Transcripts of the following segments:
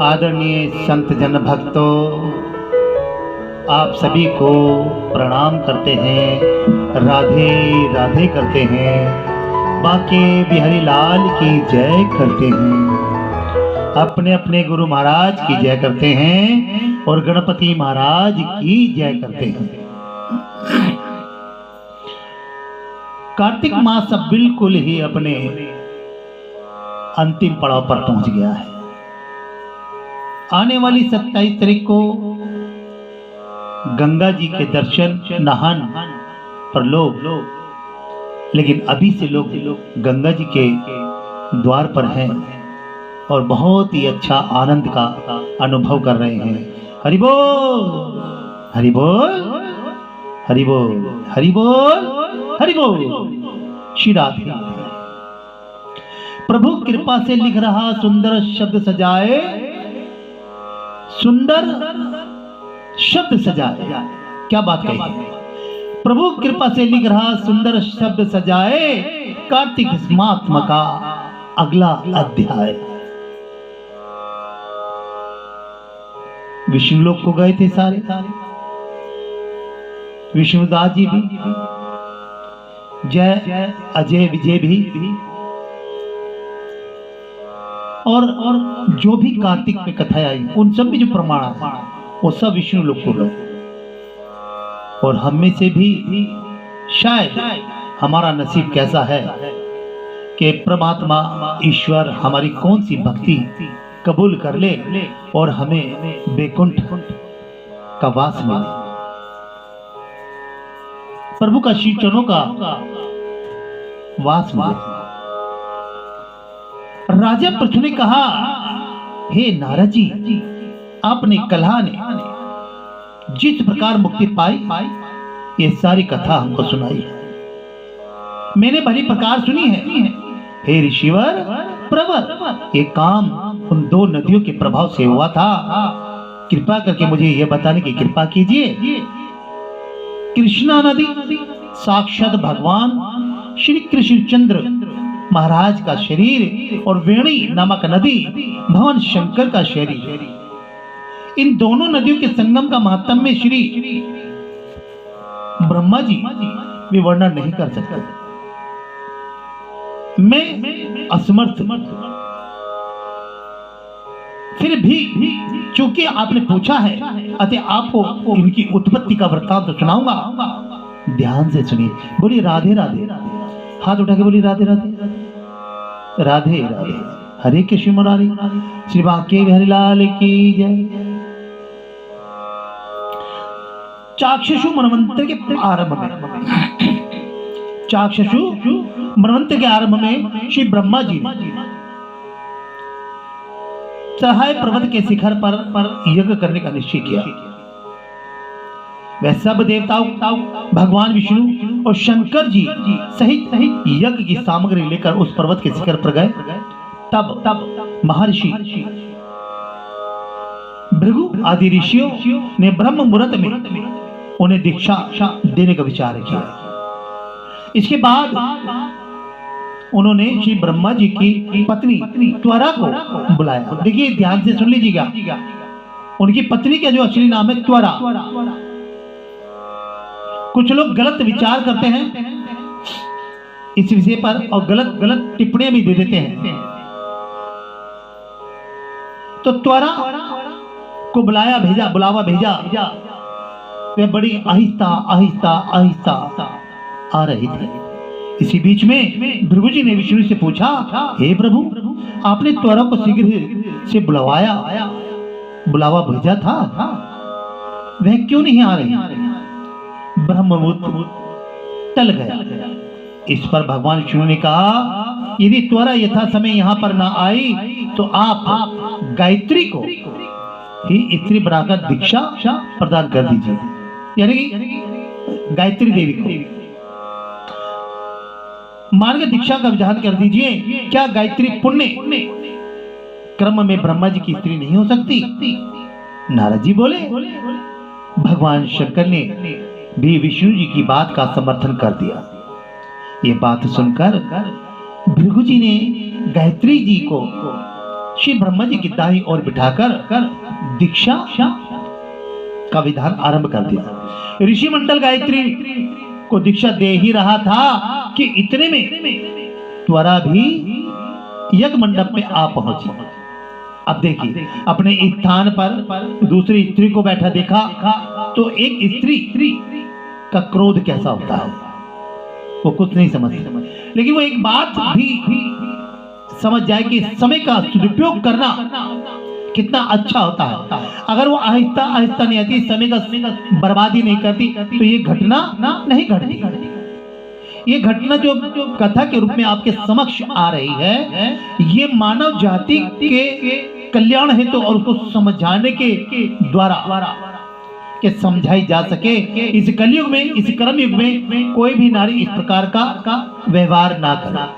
आदरणीय संत जन भक्तों, आप सभी को प्रणाम करते हैं, राधे राधे करते हैं, बाके बिहारी लाल की जय करते हैं, अपने अपने गुरु महाराज की जय करते हैं और गणपति महाराज की जय करते हैं। कार्तिक मास अब बिल्कुल ही अपने अंतिम पड़ाव पर पहुंच गया है। आने वाली 27 तारीख को गंगा जी के दर्शन नहान पर लोग, लेकिन अभी से लोग गंगा जी के द्वार पर हैं और बहुत ही अच्छा आनंद का अनुभव कर रहे हैं। हरि बोल हरि बोल हरि बोल हरि बोल हरि बोल। श्री राधे। प्रभु कृपा से लिख रहा सुंदर शब्द सजाए, सुंदर शब्द सजाए। क्या बात कही। प्रभु कृपा से लिख रहा सुंदर शब्द सजाए, कार्तिक महात्मा का अगला अध्याय। विष्णु लोक को गए थे सारे, विष्णुदास जी भी, जय अजय विजय भी, और जो भी कार्तिक में कथाएं आई उन सब में जो प्रमाण है वो सब विष्णु लोक को गए। और हम में से भी शायद हमारा नसीब कैसा है कि परमात्मा ईश्वर हमारी कौन सी भक्ति कबूल कर ले और हमें वैकुंठ का वास मिले, प्रभु का श्री चरणों का वास मिले। राजा पृथु ने कहा, हे नारद जी, आपने कलहा ने जिस प्रकार मुक्ति पाई ये सारी कथा हमको सुनाई है, मैंने भली प्रकार सुनी है। हे ऋषिवर प्रवर, ये काम उन दो नदियों के प्रभाव से हुआ था। कृपा करके मुझे यह बताने की कृपा कीजिए। कृष्णा नदी साक्षात भगवान श्री कृष्णचंद्र महाराज का शरीर और वेणी नामक नदी भगवान शंकर का शरीर, इन दोनों नदियों के संगम का महात्म्य में श्री ब्रह्मा जी भी वर्णन नहीं कर सकते। मैं असमर्थ, फिर भी चूंकि आपने पूछा है अतः आपको इनकी उत्पत्ति का वृत्तांत तो सुनाऊंगा। ध्यान से सुनिए। बोलिए राधे राधे। हाथ उठा के बोलिए राधे राधे राधे राधे। हरे कृष्ण मुरारी, श्री बांके बिहारी लाल की जय। चाक्षुषु मनवंतर के आरंभ में, चाक्षुषु मनवंतर के आरंभ में श्री ब्रह्मा जी सहाय पर्वत के शिखर पर यज्ञ करने का निश्चय किया। वह सब देवताओं, भगवान विष्णु और शंकर जी सहित यज्ञ की सामग्री लेकर उस पर्वत के शिखर पर गए। तब महर्षि भृगु आदि ऋषियों ने ब्रह्म मुहूर्त में उन्हें दीक्षा देने का विचार किया। इसके बाद उन्होंने श्री ब्रह्मा जी की पत्नी त्वरा को बुलाया। देखिए ध्यान से सुन लीजिएगा, उनकी पत्नी का जो असली नाम है त्वरा। कुछ लोग गलत विचार करते हैं इस विषय पर और गलत टिप्पणियां भी दे देते हैं। तो त्वरा को बुलावा भेजा। वे बड़ी आहिस्ता आहिस्ता आहिस्ता आ रही थी। इसी बीच में भृगु जी ने विष्णु से पूछा, हे प्रभु, आपने त्वरा को शीघ्र से बुलावा भेजा था, वह क्यों नहीं आ रही? ब्रह्म मुहूर्त टल गया। इस पर भगवान विष्णु ने कहा, यदि त्वरा यथा समय यहाँ पर ना आई तो आप गायत्री को ही स्त्री बनाकर दीक्षा प्रदान कर दीजिए, यानी कि गायत्री देवी को मार्ग दीक्षा का विधान कर दीजिए। क्या गायत्री पुण्य क्रम में ब्रह्मा जी की स्त्री नहीं हो सकती? नारद जी बोले। भगवान शंकर ने भी विष्णु जी की बात का समर्थन कर दिया। ये बात सुनकर भृगु जी ने गायत्री जी को श्री ब्रह्मा जी की दाई और बिठाकर दीक्षा का विधान आरंभ कर दिया। ऋषि मंडल गायत्री को दीक्षा दे ही रहा था कि इतने में त्वरा भी यज्ञ मंडप में आ पहुंची। अब देखिए, अपने स्थान पर दूसरी स्त्री को बैठा देखा तो एक स्त्री का क्रोध कैसा होता है वो कुछ नहीं समझती, लेकिन वो एक बात भी समझ जाए कि समय का सदुपयोग करना कितना अच्छा होता है। अगर वो आहिस्ता आहिस्ता नहीं आती, समय का बर्बादी नहीं करती, तो ये घटना नहीं घटती। ये घटना जो कथा के रूप में आपके समक्ष आ रही है, ये मानव जाति के कल्याण हेतु तो और उसको समझाने के द्वारा के समझाई जा सके। इस कलयुग में, इस कर्म युग में कोई भी नारी इस प्रकार का व्यवहार ना करे।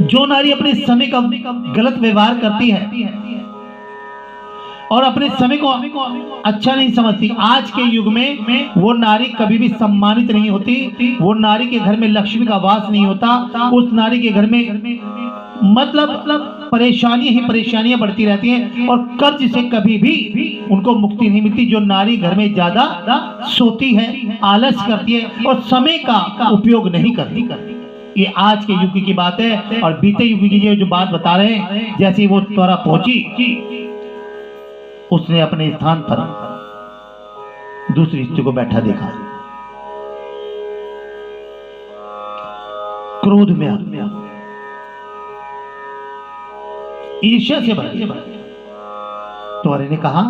जो नारी अपने समय का गलत व्यवहार करती है और अपने समय को अच्छा नहीं समझती, आज के युग में वो नारी कभी भी सम्मानित नहीं होती। वो नारी के घर में लक्ष्मी का वास नहीं होता। उस नारी के घर में मतलब परेशानियां ही परेशानियां बढ़ती रहती हैं और कर्ज से कभी भी उनको मुक्ति नहीं मिलती। जो नारी घर में ज्यादा सोती है, आलस करती है और समय का उपयोग नहीं करती, ये आज के युग की बात है। और बीते युग की जो बात बता रहे हैं, जैसे वो त्वरा पहुंची, उसने अपने स्थान पर दूसरी स्त्री को बैठा देखा, क्रोध में ईर्ष्या से भर गया। त्वरे ने कहा,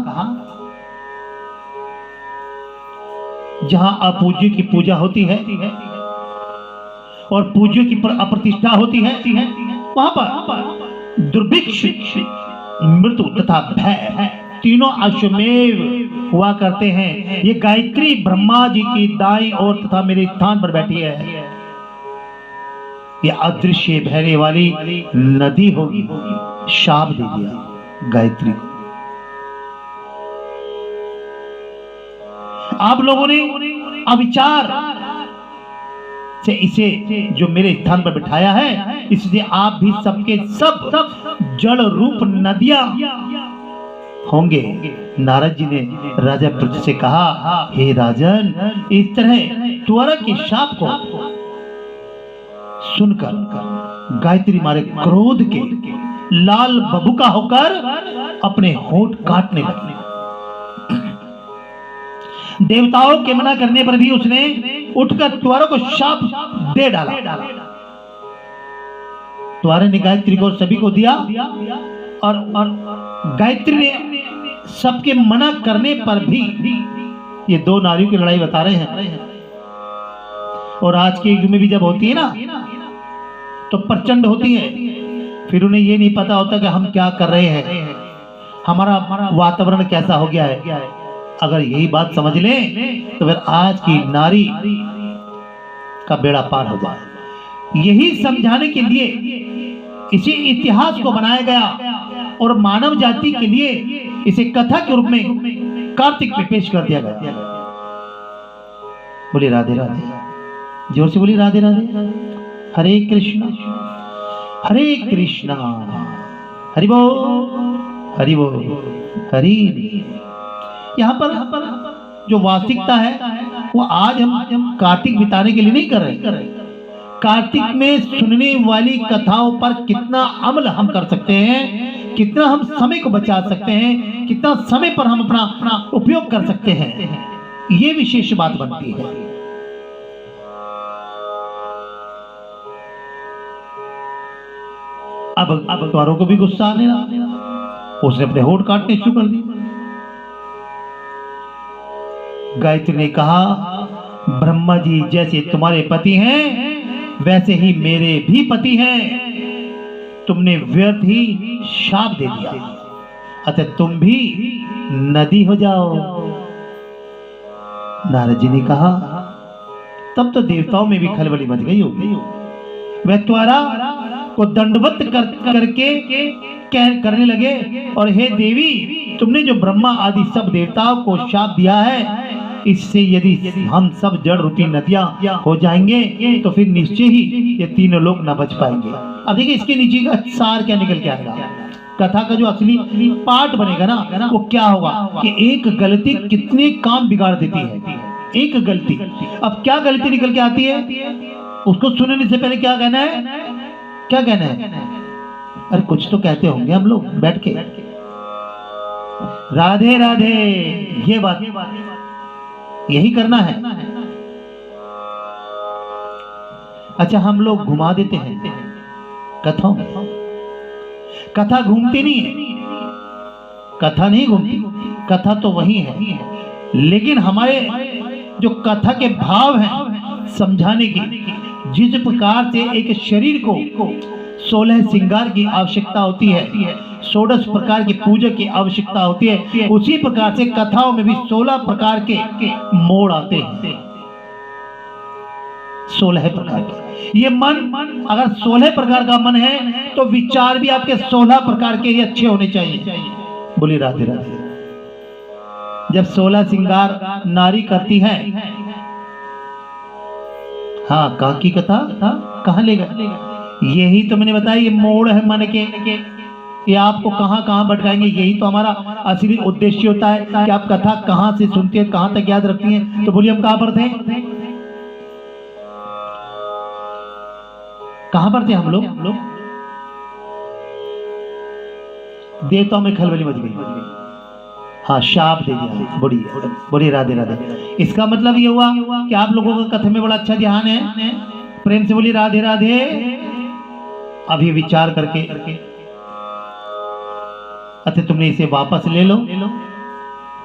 जहां अपूज्य की पूजा होती है और पूज्य की अप्रतिष्ठा होती है, वहां पर दुर्भिक्ष, मृत्यु तथा भय तीनों अश्वमेव हुआ करते हैं। ये गायत्री ब्रह्मा जी की दाई और तथा मेरे स्थान पर बैठी है। ये अदृश्य बहने वाली नदी होगी। शाप दे दिया गायत्री को। आप लोगों ने अविचार से इसे जो मेरे स्थान पर बिठाया है, इसलिए आप भी सबके सब जड़ रूप नदियां होंगे। नारद जी ने राजा पृथ्वी से कहा, हे राजन, इस तरह त्वरा के शाप को सुनकर गायत्री मारे क्रोध के लाल बबूका होकर अपने होंठ काटने लगी। देवताओं के मना करने पर भी उसने उठकर त्वरा को शाप दे डाला। त्वरा ने गायत्री को सभी को दिया और गायत्री ने सबके मना करने पर भी, ये दो नारियों की लड़ाई बता रहे हैं। और आज के युग में भी जब होती है ना, तो प्रचंड होती है। फिर उन्हें ये नहीं पता होता कि हम क्या कर रहे हैं, हमारा वातावरण कैसा हो गया है। अगर यही बात समझ लें तो फिर आज की नारी का बेड़ा पार हो जाए। यही समझाने के लिए इसी इतिहास को बनाया गया और मानव जाति के लिए इसे कथा के रूप में कार्तिक में पेश कर दिया गया। बोले राधे राधे, जोर से बोली राधे राधे। हरे कृष्णा हरि बोल हरि बोल हरि। यहाँ पर जो वास्तविकता है वो आज हम कार्तिक बिताने के लिए नहीं कर रहे। कार्तिक में सुनने वाली कथाओं पर कितना अमल हम कर सकते हैं, कितना हम समय को बचा सकते हैं, कितना समय पर हम अपना उपयोग कर सकते हैं, ये विशेष बात बनती है। अब त्वरों को भी गुस्सा आने लगा, उसने अपने होंठ काटने शुरू कर दिए। गायत्री ने कहा, ब्रह्मा जी जैसे तुम्हारे पति हैं वैसे ही मेरे भी पति हैं। तुमने व्यर्थ ही शाप दे दिया, अतः तुम भी नदी हो जाओ। नारद जी ने कहा, तब तो देवताओं में भी खलबली मच गई होगी। वह त्वरा को दंडवत करके करने लगे, और हे देवी, तुमने जो ब्रह्मा आदि सब देवताओं को शाप दिया है, इससे यदि हम सब जड़ रूपी नदियां हो जाएंगे तो फिर निश्चय ही ये तीनों लोग न बच पाएंगे। अब देखिए इसके नीचे का सार क्या निकल के आएगा। कथा का जो असली पार्ट बनेगा ना वो क्या होगा कि एक गलती कितने काम बिगाड़ देती है। एक गलती, अब क्या गलती निकल के आती है उसको सुनने से पहले क्या कहना है, क्या कहना है? अरे कुछ तो कहते होंगे हम लोग बैठ के, राधे राधे, ये बात यही करना है। अच्छा हम लोग घुमा देते हैं कथाओं में, कथा घूमती नहीं है, कथा नहीं घूमती, कथा तो वही है, लेकिन हमारे जो कथा के भाव हैं समझाने की, जिस प्रकार से एक शरीर को 16 श्रृंगार की आवश्यकता होती है, 16 प्रकार की पूजा की आवश्यकता होती है, उसी प्रकार से कथाओं में भी 16 प्रकार के मोड़ आते हैं। 16 प्रकार के, ये मन अगर 16 प्रकार का मन है तो विचार भी आपके 16 प्रकार के ही अच्छे होने चाहिए। बोली राधे राधे। जब 16 श्रृंगार नारी करती है, हाँ कहाँ की कथा कहाँ ले गए, यही तो मैंने बताया, ये मोड़ है मन के, ये आपको कहाँ कहाँ भटकाएंगे। यही तो हमारा असली उद्देश्य होता है कि आप कथा कहाँ से सुनती है, कहाँ तक याद रखती हैं। तो बोलिए हम कहाँ पर थे, कहाँ पर थे हम लोग? देवताओं में खलबली मच गई, हाँ शाप दे दिया। बोलिए राधे राधे। इसका मतलब ये हुआ कि आप लोगों का कथा में बड़ा अच्छा ध्यान है, प्रेम से बोलिए राधे राधे। अभी विचार करके, अच्छा तुमने इसे वापस ले लो।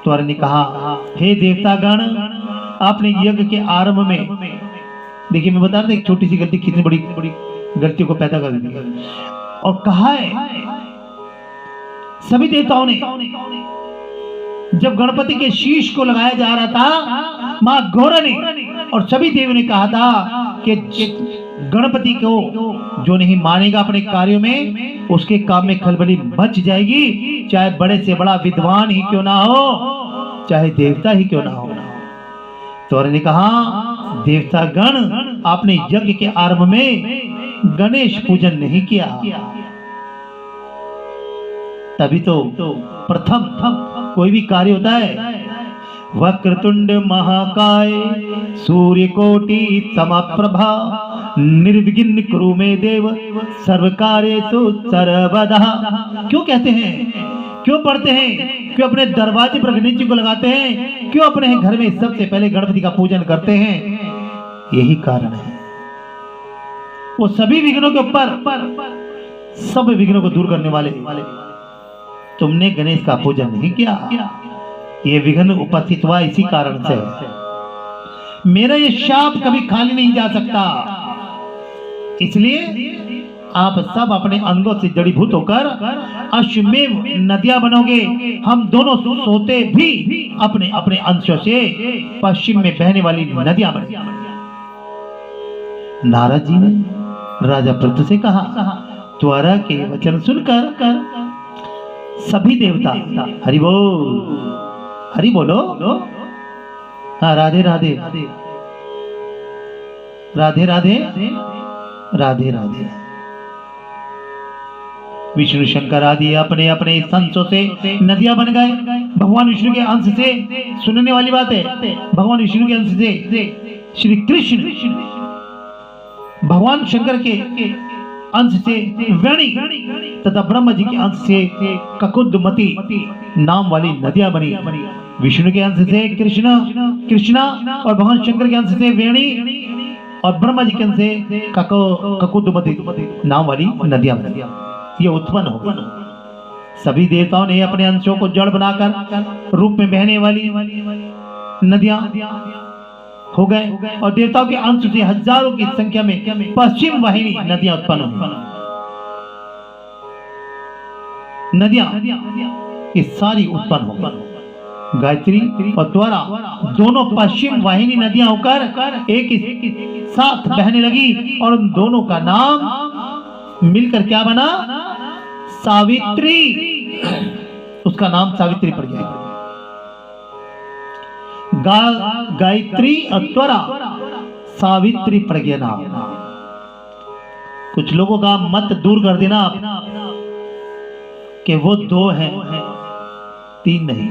त्वर ने कहा हे देवतागण, आपने यज्ञ के आरंभ में, देखिए मैं बता रहा था एक छोटी सी गलती कितनी बड़ी गलतियों को पैदा कर दी। और कहा है सभी देवताओं ने, जब गणपति के शीश को लगाया जा रहा था, मां गौरा ने और सभी देव ने कहा था कि गणपति को जो नहीं मानेगा अपने कार्यों में, उसके काम में खलबली मच जाएगी, चाहे बड़े से बड़ा विद्वान ही क्यों ना हो, चाहे देवता ही क्यों ना हो। तो ने कहा देवता गण, आपने यज्ञ के आरंभ में गणेश पूजन नहीं किया, तभी तो प्रथम कोई भी कार्य होता है, वक्रतुंड महाकाय सूर्यकोटि समप्रभा निर्विघ्न कुरु मे देव सर्वकार्येषु सर्वदा। क्यों कहते हैं, क्यों पढ़ते हैं, क्यों अपने दरवाजे पर गणेश जी को लगाते हैं, क्यों अपने घर में सबसे पहले गणपति का पूजन करते हैं? यही कारण है। वो सभी विघ्नों के ऊपर, सब विघ्नों को दूर करने वाले, तुमने गणेश का पूजन नहीं किया, ये विघ्न उपस्थित हुआ इसी कारण से। मेरा ये शाप कभी खाली नहीं जा सकता, इसलिए आप सब अपने अंगों से जड़ीभूत होकर अश्वमेव नदियां बनोगे। हम दोनों सोते भी अपने अपने अंशों से पश्चिम में बहने वाली नदियां बने। नारद जी ने राजा पृथु से कहा, त्वरा के वचन सुनकर सभी देवता हरि बोल, हरि बोलो, हाँ राधे राधे, राधे राधे, राधे राधे। विष्णु शंकर आदि अपने अपने संसों से नदियां बन गए। भगवान विष्णु के अंश से, सुनने वाली बात है, भगवान विष्णु के अंश से श्री कृष्ण, भगवान शंकर के अंश से वेणी तथा ब्रह्म जी के अंश से ककुदमती नाम वाली नदियां बनी। विष्णु के अंश से कृष्णा और भगवान शंकर के अंश से वेणी और ब्रह्मा जी के अंश से ककुदमती नाम वाली नदियां बनी। ये उत्पन्न हो, सभी देवताओं ने अपने अंशों को जड़ बनाकर रूप में बहने वाली नदियां हो गए, और देवताओं के अंश से हजारों की संख्या में पश्चिम वाहिनी नदियां उत्पन्न हुई। नदियां ये सारी उत्पन्न हो, गायत्री और द्वारा दोनों पश्चिम वाहिनी नदियां होकर एक साथ बहने लगी, और उन दोनों का नाम मिलकर क्या बना? सावित्री। उसका नाम सावित्री पड़ गया। गायत्री अत्वरा सावित्री प्रज्ञा। कुछ लोगों का मत दूर कर देना कि वो 2 हैं, 3 नहीं।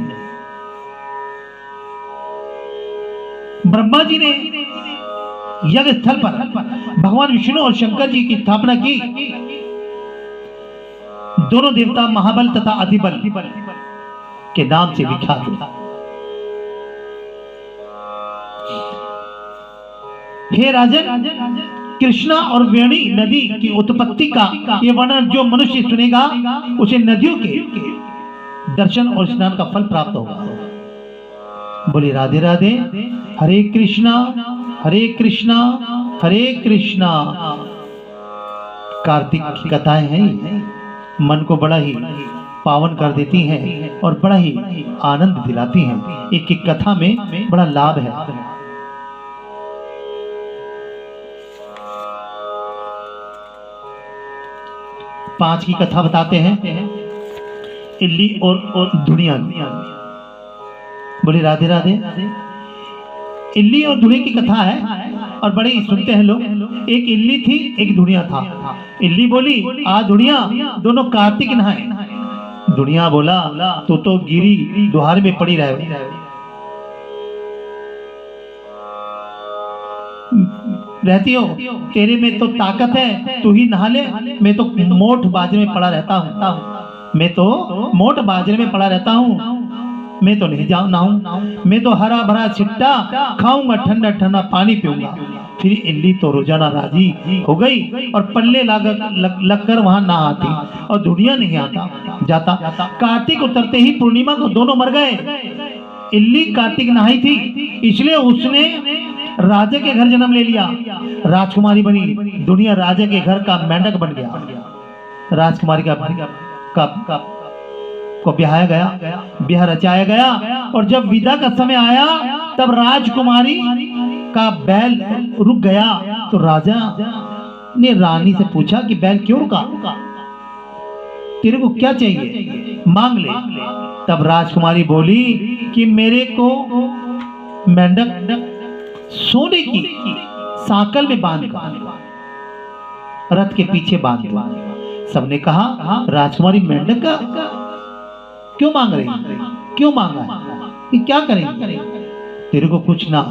ब्रह्मा जी ने यज्ञ स्थल पर भगवान विष्णु और शंकर जी की स्थापना की। दोनों देवता महाबल तथा अतिबल के नाम से विख्यात हैं। हे राजन, कृष्णा और वेणी नदी की उत्पत्ति का ये वर्णन जो मनुष्य सुनेगा उसे नदियों के दर्शन और स्नान का फल प्राप्त होगा। बोले राधे राधे। हरे कृष्णा हरे कृष्णा हरे कृष्णा। कार्तिक की कथाएं हैं, मन को बड़ा ही पावन कर देती हैं और बड़ा ही आनंद दिलाती हैं। एक एक कथा में बड़ा लाभ है। पांच की कथा बताते हैं, इल्ली और दुनिया। बोले राधे राधे। इल्ली और दुनिया की कथा है और बड़े ही सुनते हैं लोग। एक इल्ली थी, एक दुनिया था। इल्ली बोली आ दुनिया, दोनों कार्तिक नहाए। दुनिया बोला तू तो गिरी दुहार में पड़ी रहे, रहती हो, तेरे में तो ताकत है, तू ही नहा ले। मैं तो मोट बाजरे में पड़ा रहता हूँ, मैं तो मोट बाजरे में पड़ा रहता हूँ, मैं तो नहीं जाऊँ नहाऊं। मैं तो हरा भरा छिट्टा खाऊंगा, ठंडा ठंडा पानी पीऊंगा। फिर इल्ली तो रोजाना राजी हो गई और पल्ले लग कर वहां नहाती और दुनिया नहीं आता जाता। कार्तिक उतरते ही पूर्णिमा को दोनों मर गए। इल्ली कार्तिक नहाई थी, इसलिए उसने राजा के घर जन्म ले लिया, राजकुमारी बनी। दुनिया राजा के घर का मेंढक बन गया। राजकुमारी को ब्याह गया, ब्याह रचाया गया और जब विदा का समय आया तब राजकुमारी का बैल रुक गया। तो राजा ने रानी से पूछा कि बैल क्यों रुका, तेरे को क्या चाहिए, मांग ले। तब राजकुमारी बोली कि मेरे को मेंढक सोने की सांकल में बांध कर रथ के पीछे बांध दो। सबने कहा राजकुमारी मेंढक का क्यों मांग रही, क्यों मांगा है, ये क्या करेंगे? तेरे को कुछ ना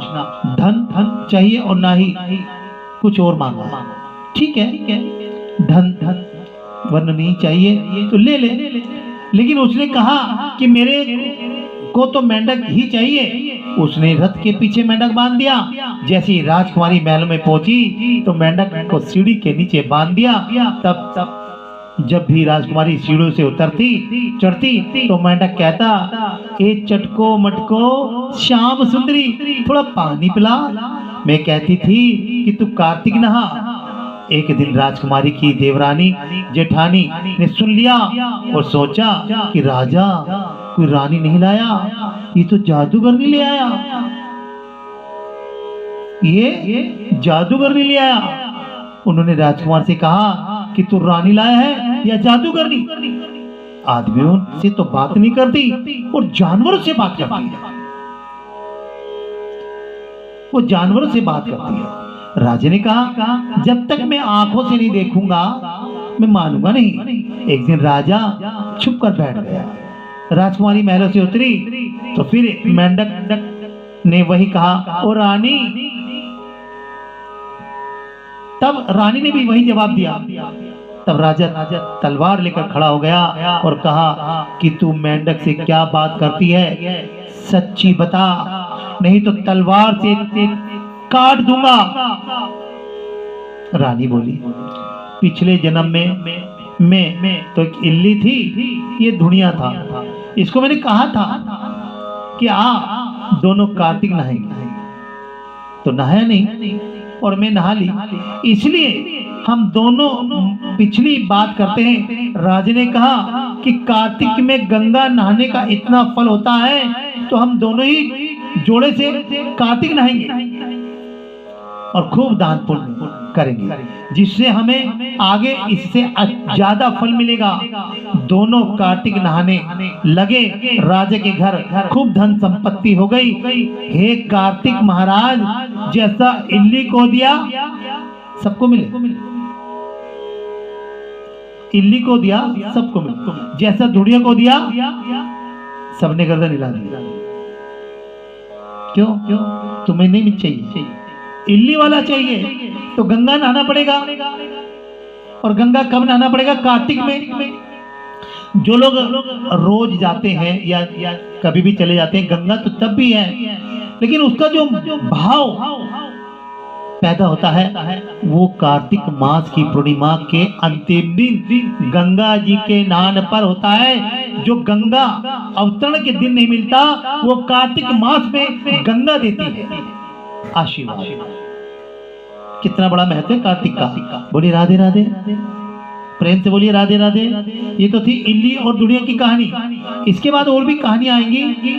धन चाहिए और ना ही कुछ और मांगा। ठीक है, धन वरन नहीं चाहिए तो ले ले। लेकिन उसने कहा कि मेरे को तो मेंढक ही चाहिए। उसने रथ के पीछे मेंढक बांध दिया। जैसे ही राजकुमारी महल में पहुंची तो मेंढक को सीढ़ी के नीचे बांध दिया। तब जब भी राजकुमारी सीढ़ियों से उतरती चढ़ती तो मेंढक कहता, ए चटको मटको श्याम सुंदरी, थोड़ा पानी पिला। मैं कहती थी कि तू कार्तिक नहा। एक दिन राजकुमारी की देवरानी जेठानी ने सुन लिया और सोचा कि राजा कोई रानी नहीं लाया, ये तो जादूगर नहीं ले आया, ये जादूगर नहीं ले आया। उन्होंने राजकुमार से कहा कि तू रानी लाया है या जादूगरनी? आदमियों से तो बात नहीं करती और जानवरों से बात करती है, वो जानवरों से बात करती है। राजा ने कहा जब तक मैं आंखों से नहीं देखूंगा मैं मानूंगा नहीं। एक दिन राजा छुप कर बैठ गया। राजकुमारी महलों से उतरी तो फिर मेंढक ने वही कहा, ओ रानी। तब रानी ने भी वही जवाब दिया। तब राजा तलवार लेकर खड़ा हो गया और कहा कि तू मेंढक से क्या बात करती है, सच्ची बता, नहीं तो तलवार से काट दूंगा। रानी बोली पिछले जन्म में मैं तो एक इल्ली थी, ये दुनिया था। इसको मैंने कहा था कि दोनों कार्तिक नहाएंगे, तो नहाया नहीं और मैं नहा ली। इसलिए हम दोनों पिछली बात करते हैं। राजा ने कहा कि कार्तिक में गंगा नहाने का इतना फल होता है तो हम दोनों ही जोड़े से कार्तिक नहाएंगे और खूब दान पुण्य करेंगे, जिससे हमें आगे इससे ज्यादा फल मिलेगा। दोनों कार्तिक नहाने लगे। राजा के घर खूब धन संपत्ति हो गई। हे कार्तिक महाराज, जैसा इल्ली को दिया सबको मिले, इल्ली को दिया सबको मिले, जैसा धुड़िया को दिया सबने गर्दन हिला दी। क्यों? तुम्हें नहीं चाहिए, इल्ली वाला चाहिए तो गंगा नहाना पड़ेगा। और गंगा कब नहाना पड़ेगा? कार्तिक में। जो लोग रोज जाते हैं या कभी भी चले जाते हैं, गंगा तो तब भी है, लेकिन उसका जो भाव पैदा होता है वो कार्तिक मास की पूर्णिमा के अंतिम दिन गंगा जी के नहान पर होता है। जो गंगा अवतरण के दिन नहीं मिलता, वो कार्तिक मास में गंगा देती है आशीर्वाद। कितना बड़ा महत्व है कार्तिक का। बोलिए राधे राधे, प्रेम से बोलिए राधे राधे। ये तो थी इल्ली और दुनिया की कहानी। इसके बाद और भी कहानियां आएंगी।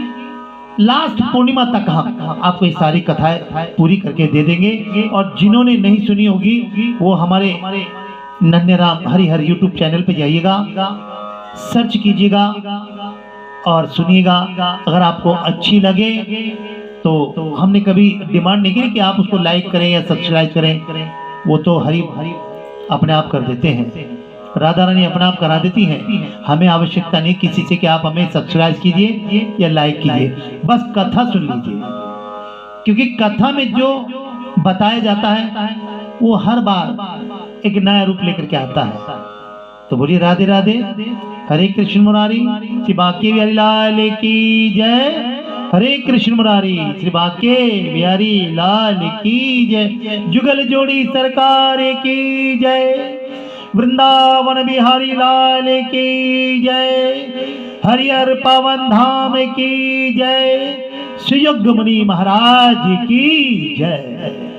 लास्ट पूर्णिमा तक हम आपको ये सारी कथाएं पूरी करके दे देंगे। और जिन्होंने नहीं सुनी होगी वो हमारे नन्हे राम हरिहर यूट्यूब चैनल पे जाइएगा, सर्च कीजिएगा और सुनिएगा। अगर आपको अच्छी लगे तो हमने कभी डिमांड नहीं की कि आप उसको लाइक करें या सब्सक्राइब करें, वो तो हरि अपने आप कर देते हैं, राधा रानी अपने आप करा देती हैं। हमें आवश्यकता नहीं किसी से कि आप हमें सब्सक्राइब कीजिए या लाइक कीजिए, बस कथा सुन लीजिए। क्योंकि कथा में जो बताया जाता है वो हर बार एक नया रूप लेकर के आता है। तो बोलिए राधे राधे, हरे कृष्ण मुरारी, श्री बांके बिहारी लाल की जय। हरे कृष्ण मुरारी, श्री बांके बिहारी लाल की जय। जुगल जोड़ी सरकार की जय। वृंदावन बिहारी लाल की जय। हरिहर पावन धाम की जय। सुयोग मुनि महाराज की जय।